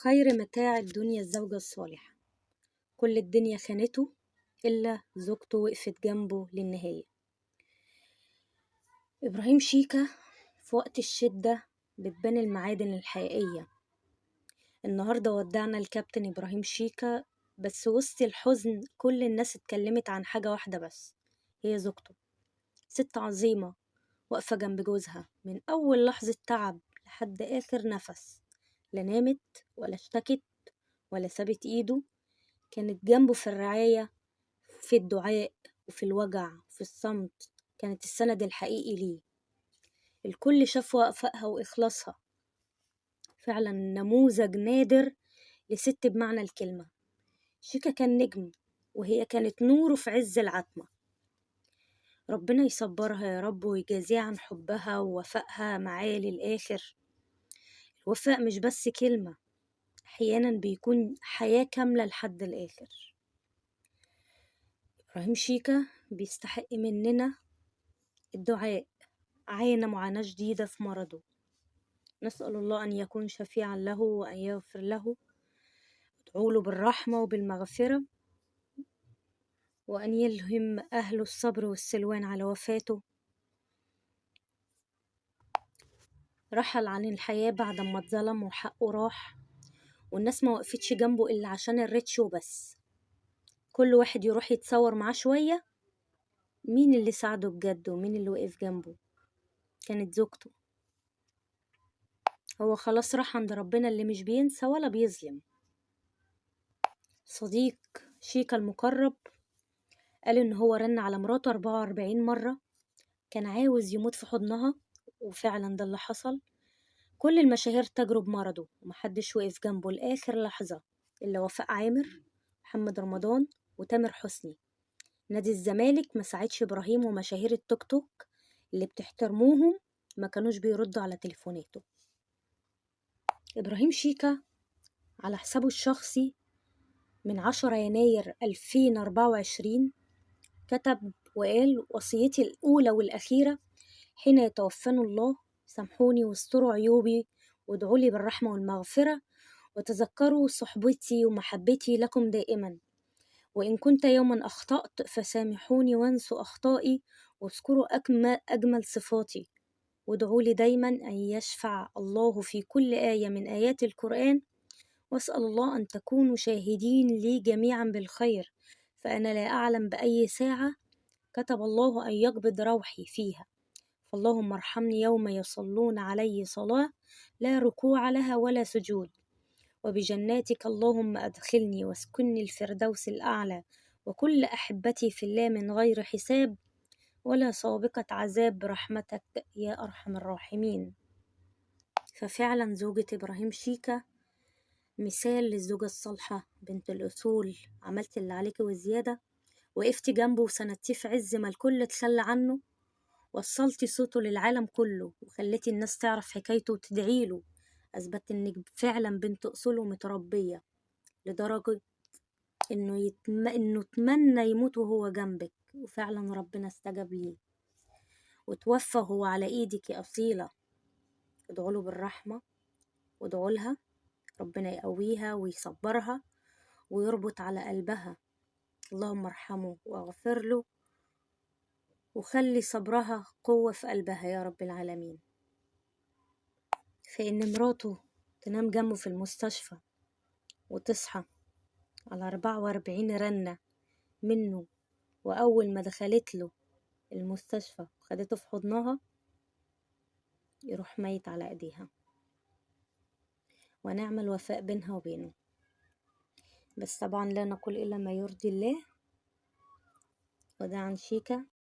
خير متاع الدنيا الزوجة الصالحة. كل الدنيا خانته إلا زوجته وقفت جنبه للنهاية. إبراهيم شيكا في وقت الشدة بتبان المعادن الحقيقية. النهاردة ودعنا الكابتن إبراهيم شيكا، بس وسط الحزن كل الناس اتكلمت عن حاجة واحدة بس، هي زوجته. ست عظيمة واقفة جنب جوزها من أول لحظة تعب لحد آخر نفس، لا نامت ولا اشتكت ولا سابت إيده، كانت جنبه في الرعاية، في الدعاء وفي الوجع وفي الصمت، كانت السند الحقيقي ليه. الكل شاف وفائها وإخلاصها، فعلا نموذج نادر لست بمعنى الكلمة. شيكا كان نجم وهي كانت نوره في عز العتمة. ربنا يصبرها يا رب ويجازيها عن حبها ووفائها معاه للآخر. الوفاء مش بس كلمة، أحيانا بيكون حياة كاملة لحد الآخر. إبراهيم شيكا بيستحق مننا الدعاء، عانى معاناة شديدة في مرضه، نسأل الله أن يكون شفيعا له وأن يغفر له، ادعوا له بالرحمة وبالمغفرة، وأن يلهم أهله الصبر والسلوان على وفاته. رحل عن الحياة بعد ما اتظلم وحقه راح، والناس ما وقفتش جنبه إلا عشان الريتش وبس. كل واحد يروح يتصور معاه شوية، مين اللي ساعده بجد ومين اللي وقف جنبه؟ كانت زوجته. هو خلاص راح عند ربنا اللي مش بينسى ولا بيظلم. صديق شيكا المقرب قال إن هو رن على مراته 44 مرة، كان عاوز يموت في حضنها، وفعلا ده اللي حصل. كل المشاهير تجروا بمرضه ومحدش وقف جنبه لآخر لحظة إلا وفاء عامر، محمد رمضان، وتامر حسني. نادي الزمالك ما ساعدش إبراهيم، ومشاهير التوك توك اللي بتحترموهم ما كانوش بيردوا على تليفوناته. إبراهيم شيكا على حسابه الشخصي من 10 يناير 2024 كتب وقال: وصيتي الأولى والأخيرة حين يتوفاني الله، سامحوني واستروا عيوبي وادعوا لي بالرحمة والمغفرة، وتذكروا صحبتي ومحبتي لكم دائما، وإن كنت يوما أخطأت فسامحوني وانسوا أخطائي، واذكروا أجمل صفاتي، وادعوا لي دايما أن يشفع الله في كل آية من آيات القرآن، واسأل الله أن تكونوا شاهدين لي جميعا بالخير، فأنا لا أعلم بأي ساعة كتب الله أن يقبض روحي فيها، فاللهم ارحمني يوم يصلون علي صلاة لا ركوع لها ولا سجود، وبجناتك اللهم أدخلني واسكني الفردوس الأعلى وكل أحبتي في الله من غير حساب ولا سابقة عذاب برحمتك يا أرحم الراحمين. ففعلا زوجة إبراهيم شيكا مثال للزوجة الصالحة بنت الأصول. عملت اللي عليك وزيادة، وقفتي جنبه وسندتيه في عز ما الكل اتخلى عنه، وصلتي صوته للعالم كله وخليتي الناس تعرف حكايته وتدعيله. أثبت إنك فعلا بنت أصول ومتربية، لدرجة إنه تمنى يموت وهو جنبك، وفعلا ربنا استجاب ليه وتوفى وهو على إيدك يا أصيلة. ادعوله بالرحمة وادعوا لها ربنا يقويها ويصبرها ويربط على قلبها، اللهم ارحمه واغفر له وخلي صبرها قوة في قلبها يا رب العالمين. فإن مراته تنام جنبه في المستشفى وتصحى على 44 رنة منه، وأول ما دخلت له المستشفى وخدته في حضنها يروح ميت على ايديها، ونعمل وفاء بينها وبينه. بس طبعا لا نقول إلا ما يرضي الله. وده عن شيكا.